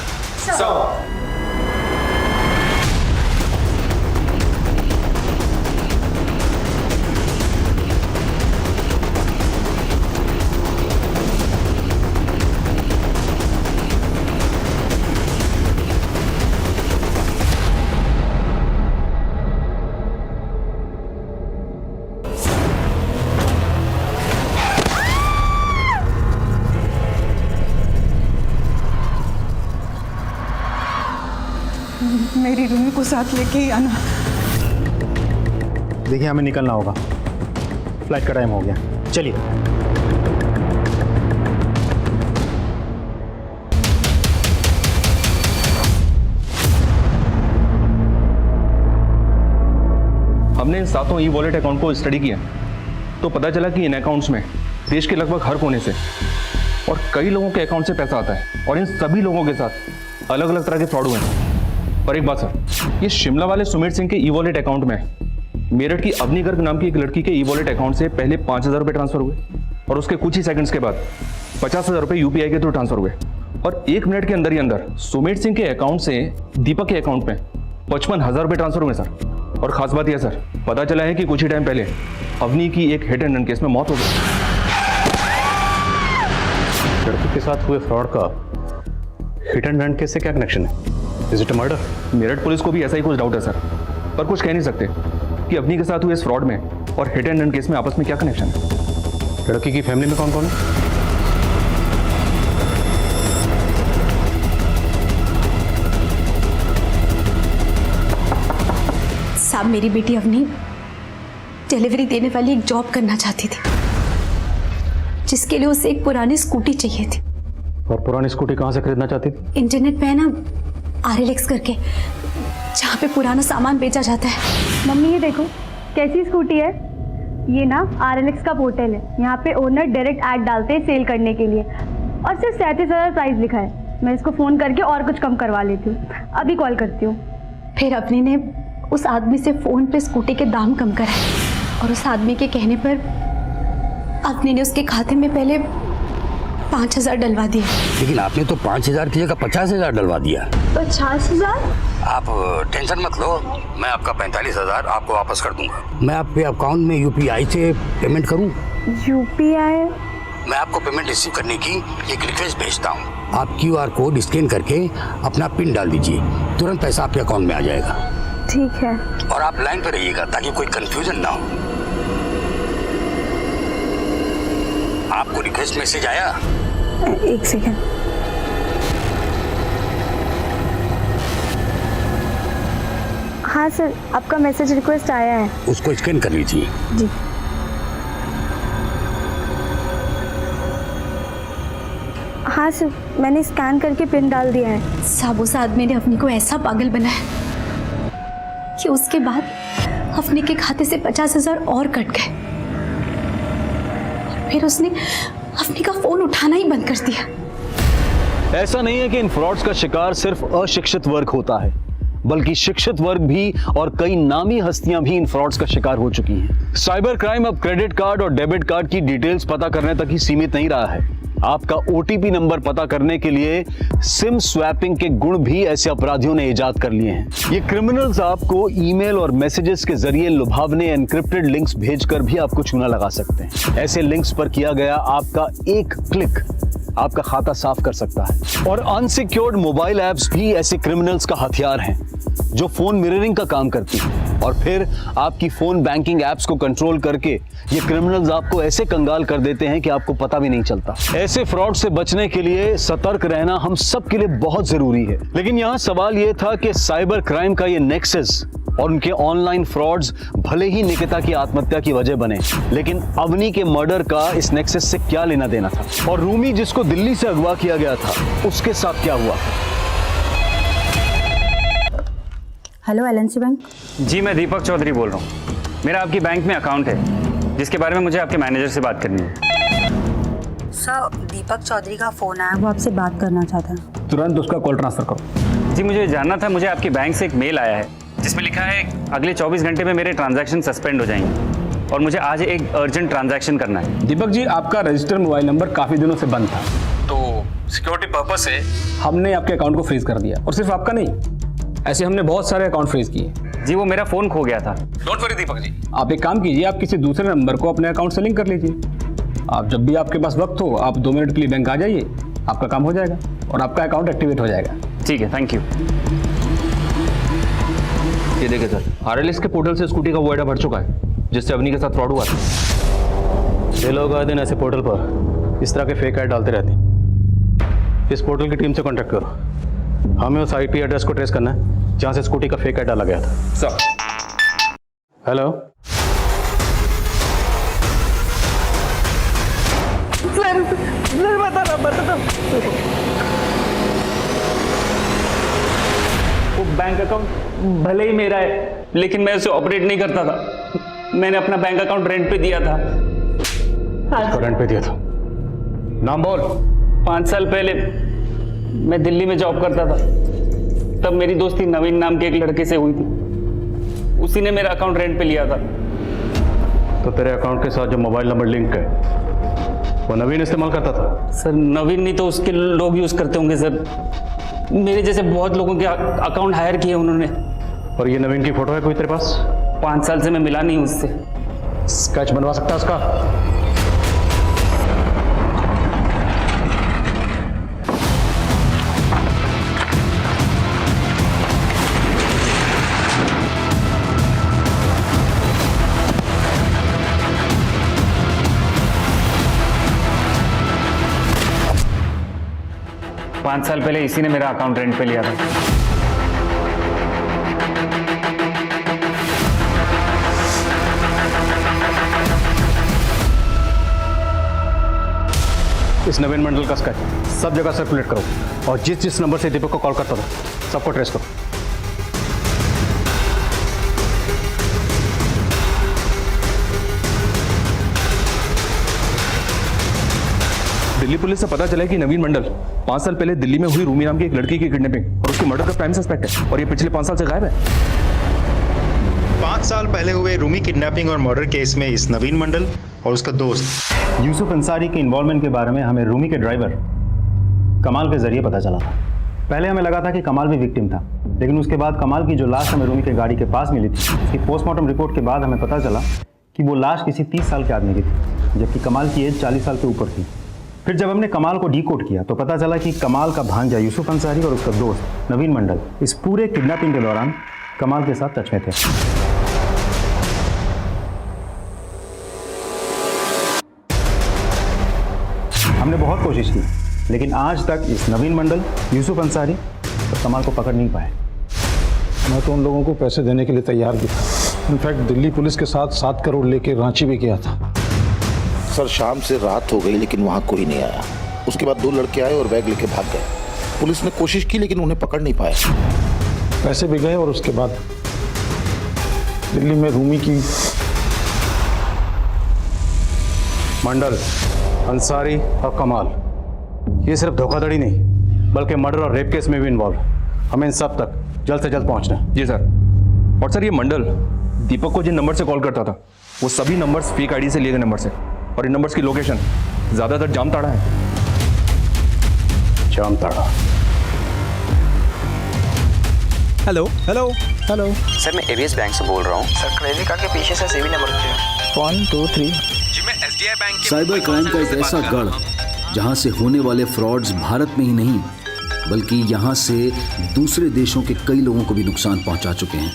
मेरी रूमी को साथ लेके ही आना। देखिए हमें निकलना होगा, फ्लाइट का टाइम हो गया, चलिए। हमने इन 7 ई वॉलेट अकाउंट को स्टडी किया तो पता चला कि इन अकाउंट्स में देश के लगभग हर कोने से और कई लोगों के अकाउंट से पैसा आता है और इन सभी लोगों के साथ अलग अलग तरह के फ्रॉड हुए हैं। पर एक बात सर, ये शिमला वाले सुमेर सिंह के ई वॉलेट अकाउंट में मेरठ की अवनी गर्ग नाम की एक लड़की के ई वॉलेट अकाउंट से पहले 5,000 रुपये ट्रांसफर हुए और उसके कुछ ही सेकंड्स के बाद 50,000 रुपये यूपीआई के थ्रू ट्रांसफर हुए और 1 मिनट के अंदर ही अंदर सुमेर सिंह के अकाउंट से दीपक के अकाउंट में 55,000 रुपये ट्रांसफर हुए सर। और खास बात यह सर, पता चला है कि कुछ ही टाइम पहले अवनी की एक हिट एंड रन केस में मौत हो गई। लड़की के साथ हुए फ्रॉड का हिट एंड रन केस से क्या कनेक्शन है? Is it a murder? Meerut police को भी ऐसा ही कुछ डाउट है सर, पर कुछ कह नहीं सकते कि अवनी के साथ हुए इस फ्रॉड में और हिट एंड रन केस में आपस में क्या कनेक्शन है। लड़की की फैमिली में कौन कौन है? साहब, मेरी बेटी अवनी डिलीवरी देने वाली एक जॉब करना चाहती थी, जिसके लिए उसे एक पुरानी स्कूटी चाहिए थी। और पुरानी स्कूटी कहाँ से खरीदना चाहती थी? इंटरनेट पे है ना, RLX करके, जहाँ पे पुराना सामान बेचा जाता है। मम्मी ये देखो कैसी स्कूटी है। ये ना RLX का पोर्टल है, यहाँ पे ओनर डायरेक्ट ऐड डालते हैं सेल करने के लिए और सिर्फ 37,000 प्राइस लिखा है। मैं इसको फ़ोन करके और कुछ कम करवा लेती हूँ, अभी कॉल करती हूँ। फिर अपनी ने उस आदमी से फ़ोन पे स्कूटी के दाम कम कराए और उस आदमी के कहने पर अपनी ने उसके खाते में पहले 5,000 डलवा दिए। लेकिन आपने तो 5,000 की जगह 50,000 डलवा दिया। 50,000? आप टेंशन मत लो, मैं आपका 45,000 आपको वापस कर दूंगा। मैं आपके अकाउंट में UPI से पेमेंट करूं? UPI? मैं आपको पेमेंट रिसीव करने की एक रिक्वेस्ट भेजता हूं। आप QR कोड स्कैन करके अपना पिन डाल दीजिए, तुरंत पैसा आपके अकाउंट में आ जाएगा। ठीक है। और आप लाइन पर रहिएगा ताकि कोई कंफ्यूजन ना हो। आपको रिक्वेस्ट मैसेज आया? एक सेकंड। हाँ सर, आपका मैसेज रिक्वेस्ट आया है। उसको स्कैन कर लीजिए। जी। हाँ सर, मैंने स्कैन करके पिन डाल दिया है। साहब, उस आदमी ने अपनी को ऐसा पागल बनाया कि उसके बाद अपने के खाते से 50,000 और कट गए और फिर उसने अपने का फोन उठाना ही बंद कर दिया। ऐसा नहीं है कि इन फ्रॉड्स का शिकार सिर्फ अशिक्षित वर्ग होता है, बल्कि शिक्षित वर्ग भी और कई नामी हस्तियां भी इन फ्रॉड्स का शिकार हो चुकी हैं। साइबर क्राइम अब क्रेडिट कार्ड और डेबिट कार्ड की डिटेल्स पता करने तक ही सीमित नहीं रहा है। आपका OTP नंबर पता करने के लिए सिम स्वैपिंग के गुण भी ऐसे अपराधियों ने इजाद कर लिए हैं। ये क्रिमिनल्स आपको ईमेल और मैसेजेस के जरिए लुभावने एनक्रिप्टेड लिंक्स भेजकर भी आपको चूना लगा सकते हैं। ऐसे लिंक्स पर किया गया आपका एक क्लिक आपका खाता साफ कर सकता है। और अनसिक्योर्ड मोबाइल ऐप्स भी ऐसे क्रिमिनल्स का हथियार हैं। जो फोन मिररिंग का काम करती है, और फिर आपकी फोन बैंकिंग एप्स को कंट्रोल करके ये क्रिमिनल्स आपको ऐसे कंगाल कर देते हैं कि आपको पता भी नहीं चलता। ऐसे फ्रॉड से बचने के लिए सतर्क रहना हम सब के लिए बहुत जरूरी है। लेकिन यहाँ सवाल ये था कि साइबर क्राइम का ये नेक्सस और उनके ऑनलाइन फ्रॉड्स भले ही निकिता की आत्महत्या की वजह बने, लेकिन अवनी के मर्डर का इस नेक्सस से क्या लेना देना था, और रूमी जिसको दिल्ली से अगवा किया गया था उसके साथ क्या हुआ। Hello LNC bank. जी मैं दीपक चौधरी बोल रहा हूँ। मेरा आपकी बैंक में अकाउंट है जिसके बारे में मुझे आपके मैनेजर से बात करनी है। सर दीपक चौधरी का फोन आया, वो आपसे बात करना चाहता है। तुरंत उसका कॉल ट्रांसफर करो। जी मुझे जानना था, मुझे आपकी बैंक से एक मेल आया है जिसमें लिखा है अगले 24 घंटे में मेरे ट्रांजैक्शन सस्पेंड हो जाएंगे और मुझे आज एक अर्जेंट ट्रांजैक्शन करना है। दीपक जी आपका रजिस्टर्ड मोबाइल नंबर काफ़ी दिनों से बंद था, तो सिक्योरिटी पर्पस से हमने आपके अकाउंट को फ्रीज कर दिया। और सिर्फ आपका नहीं, ऐसे हमने बहुत सारे अकाउंट फ्रीज किए। जी वो मेरा फ़ोन खो गया था। डोंट वरी दीपक जी, आप एक काम कीजिए, आप किसी दूसरे नंबर को अपने अकाउंट से लिंक कर लीजिए। आप जब भी आपके पास वक्त हो, आप 2 मिनट के लिए बैंक आ जाइए, आपका काम हो जाएगा और आपका अकाउंट एक्टिवेट हो जाएगा। ठीक है, थैंक यू। ये देखिए सर, आरएलएस के पोर्टल से स्कूटी का वो एडा भर चुका है जिससे अवनी के साथ फ्रॉड हुआ था। ये लोग आए दिन ऐसे पोर्टल पर इस तरह के फेक ऐड डालते रहते हैं। इस पोर्टल की टीम से कांटेक्ट करो, हमें उस आईपी एड्रेस को ट्रेस करना है जहां से स्कूटी का फेक ऐड डाला गया था। सर हेलो सर बता वो बैंक अकाउंट भले ही मेरा है लेकिन मैं उसे ऑपरेट नहीं करता था। मैंने अपना बैंक अकाउंट रेंट पे दिया था। हाँ रेंट पे दिया था। नाम बोल। 5 साल पहले मैं दिल्ली में जॉब करता था, तब मेरी दोस्ती नवीन नाम के एक लड़के से हुई थी। उसी ने मेरा अकाउंट रेंट पे लिया था। तो तेरे अकाउंट के साथ जो मोबाइल नंबर लिंक है वो नवीन इस्तेमाल करता था? सर नवीन नहीं तो उसके लोग यूज करते होंगे सर। मेरे जैसे बहुत लोगों के अकाउंट हायर किए उन्होंने। और ये नवीन की फोटो है कोई तेरे पास? 5 साल से मैं मिला नहीं उससे। स्केच बनवा सकता है उसका? पाँच साल पहले इसी ने मेरा अकाउंट रेंट पे लिया था। इस नवीन मंडल का स्केच सब जगह सर्कुलेट करो और जिस जिस नंबर से दीपक को कॉल करता था सबको ट्रेस करो। दिल्ली पुलिस से पता चला कि नवीन मंडल 5 साल पहले दिल्ली में हुई रूमी नाम की एक लड़की की किडनैपिंग और उसके मर्डर का प्राइम सस्पेक्ट है और ये पिछले 5 साल से गायब है। 5 साल पहले हुए रूमी किडनैपिंग और मर्डर केस में इस नवीन मंडल और उसका दोस्त यूसुफ अंसारी के इन्वॉल्वमेंट के बारे में हमें रूमी के ड्राइवर कमाल के जरिए पता चला था। पहले हमें लगा था कि कमाल भी विक्टिम था, लेकिन उसके बाद कमाल की जो लाश हमें रूमी के गाड़ी के पास मिली थी, उसकी पोस्टमार्टम रिपोर्ट के बाद हमें पता चला कि वो लाश किसी 30 साल के आदमी की थी, जबकि कमाल की एज 40 साल के ऊपर थी। फिर जब हमने कमाल को डीकोड किया तो पता चला कि कमाल का भांजा यूसुफ अंसारी और उसका दोस्त नवीन मंडल इस पूरे किडनैपिंग के दौरान कमाल के साथ टच में थे। हमने बहुत कोशिश की, लेकिन आज तक इस नवीन मंडल, यूसुफ अंसारी और कमाल को पकड़ नहीं पाए। मैं तो उन लोगों को पैसे देने के लिए तैयार भी था। इनफैक्ट दिल्ली पुलिस के साथ 7 करोड़ लेके रांची भी गया था। सर शाम से रात हो गई लेकिन वहाँ कोई नहीं आया। उसके बाद 2 लड़के आए और बैग लेके भाग गए। पुलिस ने कोशिश की लेकिन उन्हें पकड़ नहीं पाए। पैसे भी गए और उसके बाद दिल्ली में रूमी की मंडल, अंसारी और कमाल ये सिर्फ धोखाधड़ी नहीं बल्कि मर्डर और रेप केस में भी इन्वॉल्व। हमें इन सब तक जल्द से जल्द पहुंचना है। जी सर। और सर ये मंडल दीपक को जिन नंबर से कॉल करता था वो सभी नंबर्स फेक आईडी से लिए गए नंबर से और इन नंबर्स की लोकेशन ज्यादातर जामताड़ा है। Jamtara. Hello hello hello sir, मैं एबीएस बैंक से बोल रहा हूँ। सर क्रेडिट कार्ड के पीछे से सीवी नंबर है 1 2 3। जी मैं एसडीआई बैंक। साइबर क्राइम का एक ऐसा गढ़ जहां से होने वाले फ्रॉड्स भारत में ही नहीं बल्कि यहाँ से दूसरे देशों के कई लोगों को भी नुकसान पहुंचा चुके हैं।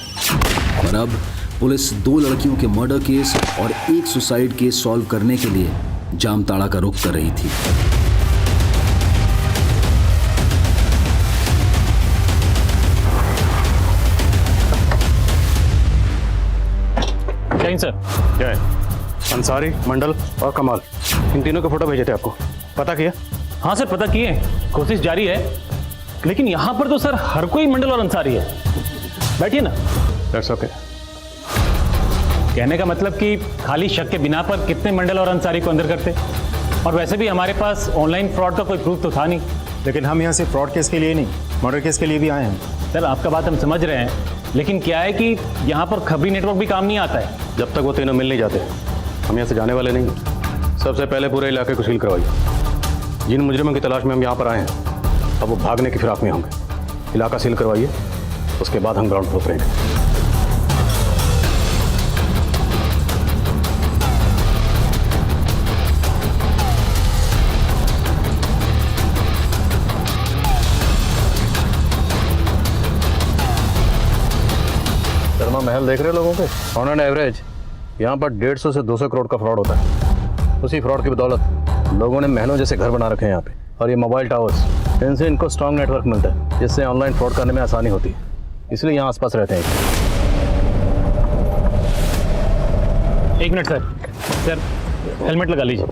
और अब पुलिस 2 लड़कियों के मर्डर केस और एक सुसाइड केस सॉल्व करने के लिए जामताड़ा का रुख कर रही थी। सर जय अंसारी, मंडल और कमाल, इन तीनों के फोटो भेजे थे आपको, पता किया? हाँ सर पता किए, कोशिश जारी है, लेकिन यहाँ पर तो सर हर कोई मंडल और अंसारी है। बैठिए ना। That's okay. कहने का मतलब कि खाली शक के बिना पर कितने मंडल और अंसारी को अंदर करते, और वैसे भी हमारे पास ऑनलाइन फ्रॉड का कोई प्रूफ तो था नहीं। लेकिन हम यहाँ से फ्रॉड केस के लिए नहीं, मर्डर केस के लिए भी आए हैं। सर आपका बात हम समझ रहे हैं, लेकिन क्या है कि यहाँ पर खबरी नेटवर्क भी काम नहीं आता है। जब तक वो तीनों मिल नहीं जाते हम यहाँ से जाने वाले नहीं। सबसे पहले पूरे इलाके को सील करवाइए। जिन मुजरिमों की तलाश में हम यहाँ पर आए हैं अब वो भागने की फिराक में होंगे। इलाका सील करवाइए, उसके बाद हम ग्राउंड पर उतरेंगे। शर्मा महल देख रहे लोगों के? ऑन एन एवरेज यहाँ पर 150 से 200 करोड़ का फ्रॉड होता है। उसी फ्रॉड की बदौलत लोगों ने महलों जैसे घर बना रखे हैं यहाँ पे। और ये मोबाइल टावर्स, इनसे इनको स्ट्रॉन्ग नेटवर्क मिलता है, जिससे ऑनलाइन फ्रॉड करने में आसानी होती है, इसलिए यहाँ आसपास रहते हैं। 1 मिनट सर। सर हेलमेट लगा लीजिए।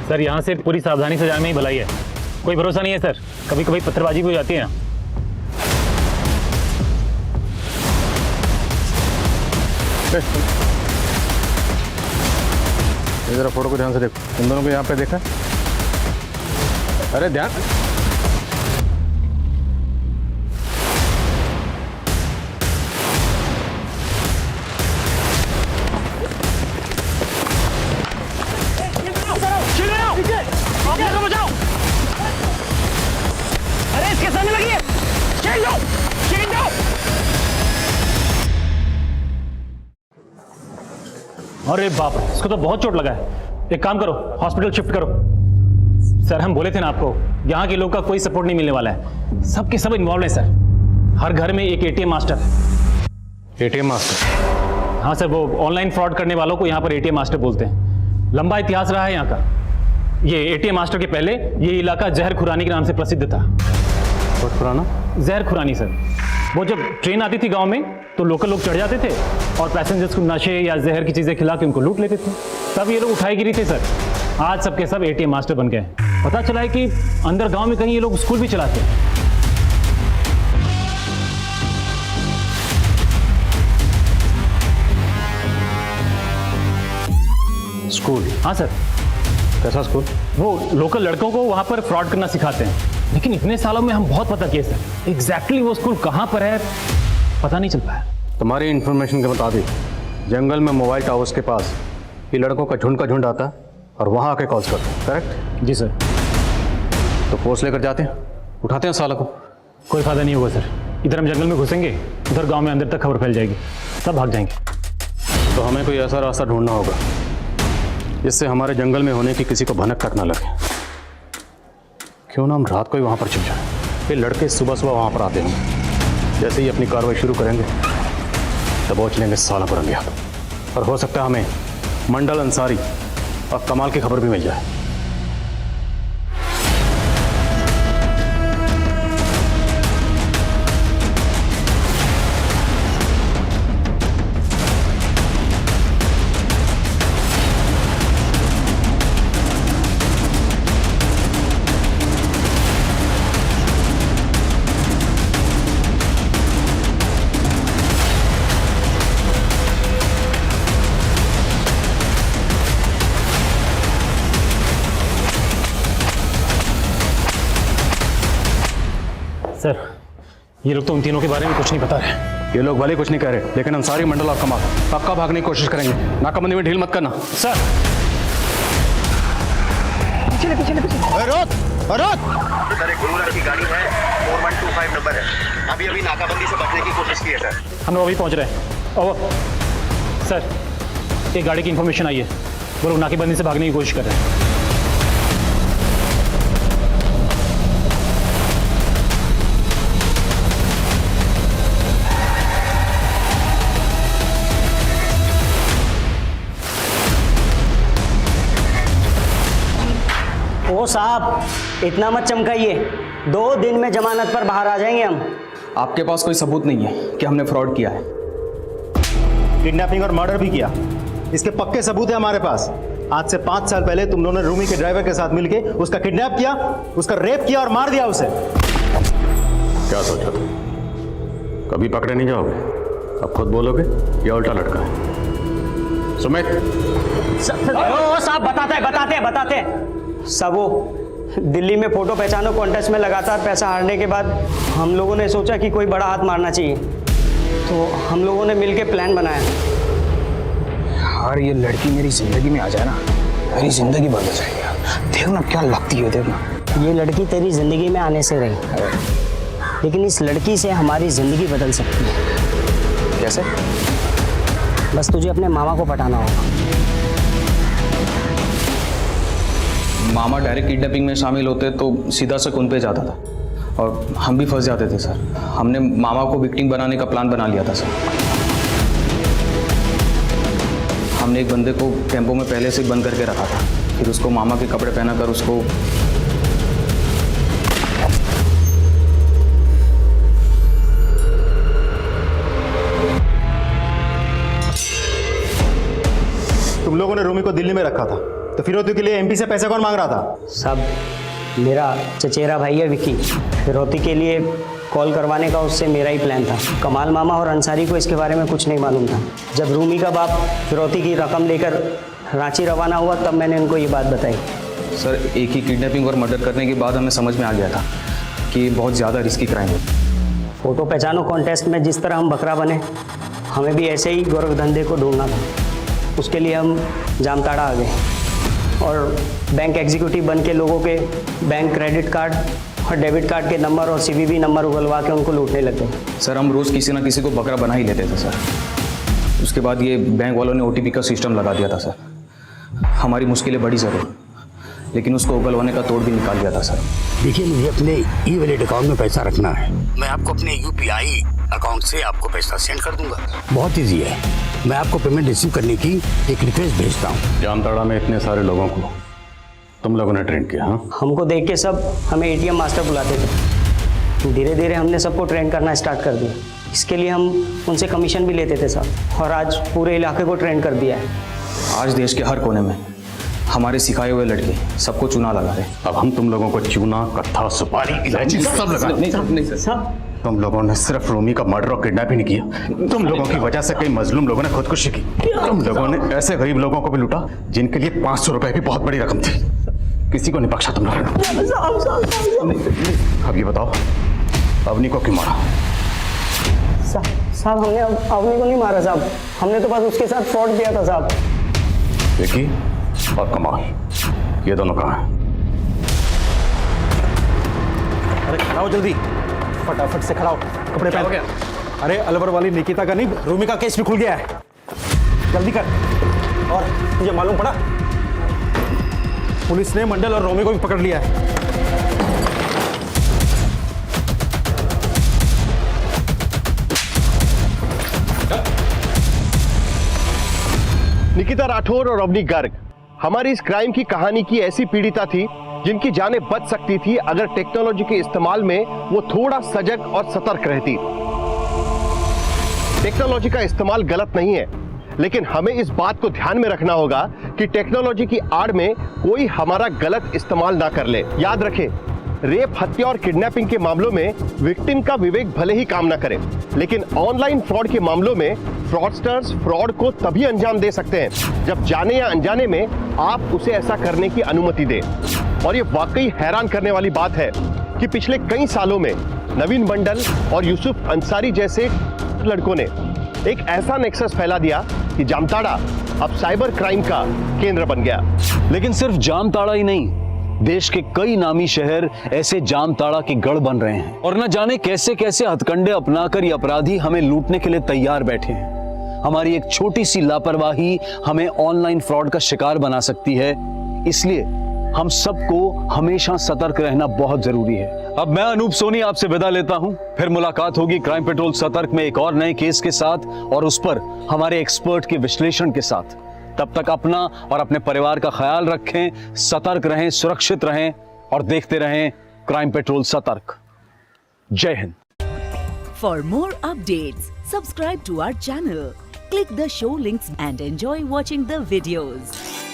सर यहाँ से पूरी सावधानी से जाने में ही भलाई है, कोई भरोसा नहीं है सर, कभी कभी पत्थरबाजी भी हो जाती है। ये जरा फोटो को ध्यान से देखो, इन दोनों को यहाँ पे देखा? अरे ध्यान। अरे इसके सामने लगी अरे बाप, इसको तो बहुत चोट लगा है। एक काम करो, हॉस्पिटल शिफ्ट करो। सर हम बोले थे ना आपको, यहाँ के लोग का कोई सपोर्ट नहीं मिलने वाला है, सबके सब इन्वॉल्व हैं सर। हर घर में एक एटीएम मास्टर है। ATM master? हाँ सर, वो ऑनलाइन फ्रॉड करने वालों को यहाँ पर एटीएम मास्टर बोलते हैं। लंबा इतिहास रहा है यहाँ का। ये एटीएम मास्टर के पहले ये इलाका जहर खुरानी के नाम से प्रसिद्ध था। बहुत पुराना? जहर खुरानी सर। वो जब ट्रेन आती थी गांव में तो लोकल लोग चढ़ जाते थे और पैसेंजर्स को नशे या जहर की चीजें खिला के उनको लूट लेते थे। तब ये लोग उठाई गिरी थे सर। आज सबके सब एटीएम मास्टर बन गए। पता चला है कि अंदर गांव में कहीं ये लोग स्कूल भी चलाते हैं। स्कूल? हाँ सर। कैसा स्कूल? वो लोकल लड़कों को वहां पर फ्रॉड करना सिखाते हैं, लेकिन इतने सालों में हम बहुत पता किए सर, एग्जैक्टली वो स्कूल कहाँ पर है पता नहीं चल पाया। तुम्हारी इन्फॉर्मेशन के मुताबिक जंगल में मोबाइल टावर्स के पास ये लड़कों का झुंड आता है और वहाँ आके कॉल्स करते हैं, करेक्ट? जी सर। तो पोस्ट लेकर जाते हैं, उठाते हैं साला को? कोई फायदा नहीं होगा सर। इधर हम जंगल में घुसेंगे, उधर गांव में अंदर तक खबर फैल जाएगी, सब भाग जाएंगे। तो हमें कोई ऐसा रास्ता ढूंढना होगा जिससे हमारे जंगल में होने की किसी को भनक तक ना लगे। क्यों ना हम रात को ही वहाँ पर छिप जाएं। ये लड़के सुबह सुबह वहाँ पर आते हैं, जैसे ही अपनी कार्रवाई शुरू करेंगे दबोच लेंगे साला को रंगे हाथ। और हो सकता है हमें मंडल, अंसारी और कमाल की खबर भी मिल जाए। सर ये लोग तो उन तीनों के बारे में कुछ नहीं बता रहे। ये लोग भले कुछ नहीं कह रहे, लेकिन अंसारी, मंडल और कमाल पक्का भागने की कोशिश करेंगे। नाकाबंदी में ढील मत करना। सर पीछे पीछे पीछे। रोक रोक। सर एक गुरुनगर की गाड़ी है, 4125 नंबर है। अभी अभी नाकाबंदी से बचने की कोशिश की है सर। हम लोग अभी पहुंच रहे हैं। और सर एक गाड़ी की इंफॉर्मेशन आई है, वो लोग नाकेबंदी से भागने की कोशिश कर रहे हैं। ओ साहब, इतना मत चमकाइए, 2 दिन में जमानत पर बाहर आ जाएंगे हम। आपके पास कोई सबूत नहीं है कि हमने फ्रॉड किया है? किडनैपिंग और मर्डर भी किया, इसके पक्के सबूत है हमारे पास। आज से 5 साल पहले तुम दोनों ने रूमी के ड्राइवर के साथ मिलके उसका किडनैप किया, उसका रेप किया और मार दिया उसे। क्या सोचा तुम? कभी पकड़े नहीं जाओगे? अब खुद बोलोगे या उल्टा लटका है? सुमित, साहब बताते सब वो दिल्ली में फोटो पहचानो कॉन्टेस्ट में लगातार पैसा हारने के बाद हम लोगों ने सोचा कि कोई बड़ा हाथ मारना चाहिए, तो हम लोगों ने मिलके प्लान बनाया। यार ये लड़की मेरी जिंदगी में आ जाए ना, मेरी जिंदगी बदल जाएगी यार। देखना क्या लगती है, देखना। ये लड़की तेरी जिंदगी में आने से रही, लेकिन इस लड़की से हमारी जिंदगी बदल सकती है। कैसे? बस तुझे अपने मामा को पटाना होगा। मामा डायरेक्ट किडनैपिंग में शामिल होते तो सीधा शक उन पे जाता था और हम भी फंस जाते थे सर। हमने मामा को विक्टिम बनाने का प्लान बना लिया था सर। हमने एक बंदे को टेम्पो में पहले से बंद करके रखा था, फिर उसको मामा के कपड़े पहनाकर उसको तुम लोगों ने रूमी को दिल्ली में रखा था, तो फिरौती के लिए एमपी से पैसे कौन मांग रहा था? सब मेरा चचेरा भाई है विकी, फिरौती के लिए कॉल करवाने का उससे मेरा ही प्लान था। कमाल मामा और अंसारी को इसके बारे में कुछ नहीं मालूम था। जब रूमी का बाप फिरौती की रकम लेकर रांची रवाना हुआ तब मैंने उनको ये बात बताई। सर एक ही किडनैपिंग और मर्डर करने के बाद हमें समझ में आ गया था कि बहुत ज़्यादा रिस्की क्राइम है। फोटो पहचानो कॉन्टेस्ट में जिस तरह हम बकरा बने, हमें भी ऐसे ही गोरख धंधे को ढूंढना था। उसके लिए हम जामताड़ा आ गए और बैंक एग्जीक्यूटिव बन के लोगों के बैंक क्रेडिट कार्ड और डेबिट कार्ड के नंबर और सीवीवी नंबर उगलवा के उनको लूटने लग गए। सर हम रोज़ किसी ना किसी को बकरा बना ही लेते थे सर। उसके बाद ये बैंक वालों ने OTP का सिस्टम लगा दिया था सर। हमारी मुश्किलें बढ़ी ज़रूर, लेकिन उसको उगलवाने का तोड़ भी निकाल दिया था सर। देखिए मुझे अपने ई-वॉलेट अकाउंट में पैसा रखना है, मैं आपको अपने UPI अकाउंट से आपको पैसा सेंड कर दूंगा। बहुत ईजी है, मैं आपको पेमेंट रिसीव करने की एक रिक्वेस्ट भेजता हूँ। जामताड़ा में इतने सारे लोगों को तुम लोगों ने ट्रेन किया? हाँ, हमको देख के सब हमें ATM मास्टर बुलाते थे। धीरे धीरे हमने सबको ट्रेन करना स्टार्ट कर दिया। इसके लिए हम उनसे कमीशन भी लेते थे साहब, और आज पूरे इलाके को ट्रेन कर दिया है। आज देश के हर कोने में हमारे सिखाए हुए लड़के सबको चूना लगा रहे। अब हम तुम लोगों को चूना, कत्था, सुपारी, इलायची सब लगा। नहीं सर, तुम लोगों ने सिर्फ रूमी का मर्डर और किडनैप ही नहीं किया, तुम लोगों की वजह से कई मजलूम लोगों ने खुदकुशी की। तुम लोगों ने ऐसे गरीब लोगों को भी लूटा जिनके लिए 500 रुपए भी बहुत बड़ी रकम थी। किसी को नहीं बख्शा तुम लोगों ने। अब ये बताओ अवनी को क्यों मारा? साहब हमने अवनी को नहीं मारा साहब, हमने तो बस उसके साथ फ्रॉड किया था साहब। विकी और कमाल ये दोनों कहाँ हैं? अरे खड़ा हो जल्दी, फटाफट से खड़ा हो, कपड़े पहन। अरे अलवर वाली निकिता का नहीं, रूमी का केस भी खुल गया है, जल्दी कर। और तुझे मालूम पड़ा पुलिस ने मंडल और रोमी को भी पकड़ लिया है। निकिता राठौर और अवनी गर्ग हमारी इस क्राइम की कहानी की ऐसी पीड़िता थी जिनकी जानें बच सकती थी अगर टेक्नोलॉजी के इस्तेमाल में वो थोड़ा सजग और सतर्क रहती। टेक्नोलॉजी का इस्तेमाल गलत नहीं है, लेकिन हमें इस बात को ध्यान में रखना होगा कि टेक्नोलॉजी की आड़ में कोई हमारा गलत इस्तेमाल ना कर ले। याद रखें, रेप, हत्या और किडनैपिंग के मामलों में विक्टिम का विवेक भले ही काम ना करे, लेकिन ऑनलाइन फ्रॉड के मामलों में फ्रॉडस्टर्स फ्रॉड को तभी अंजाम दे सकते हैं जब जाने या अनजाने में आप उसे ऐसा करने की अनुमति दें। और ये वाकई हैरान करने वाली बात है कि पिछले कई सालों में नवीन मंडल और यूसुफ अंसारी जैसे लड़कों ने एक ऐसा नेक्सस फैला दिया कि जामताड़ा अब साइबर क्राइम का केंद्र बन गया। लेकिन सिर्फ जामताड़ा ही नहीं, देश के कई नामी शहर ऐसे जामताड़ा के गढ़ बन रहे हैं और न जाने कैसे कैसे हथकंडे अपनाकर ये अपराधी हमें लूटने के लिए तैयार बैठे हैं। हमारी एक छोटी सी लापरवाही हमें ऑनलाइन फ्रॉड का शिकार बना सकती है, इसलिए हम सबको हमेशा सतर्क रहना बहुत जरूरी है। अब मैं अनूप सोनी आपसे विदा लेता हूं, फिर मुलाकात होगी क्राइम पेट्रोल सतर्क में एक और नए केस के साथ और उस पर हमारे एक्सपर्ट के विश्लेषण के साथ। तब तक अपना और अपने परिवार का ख्याल रखें, सतर्क रहें, सुरक्षित रहें और देखते रहें क्राइम पेट्रोल सतर्क। जय Hind. For more updates, subscribe to our channel, click the show links and enjoy watching the videos.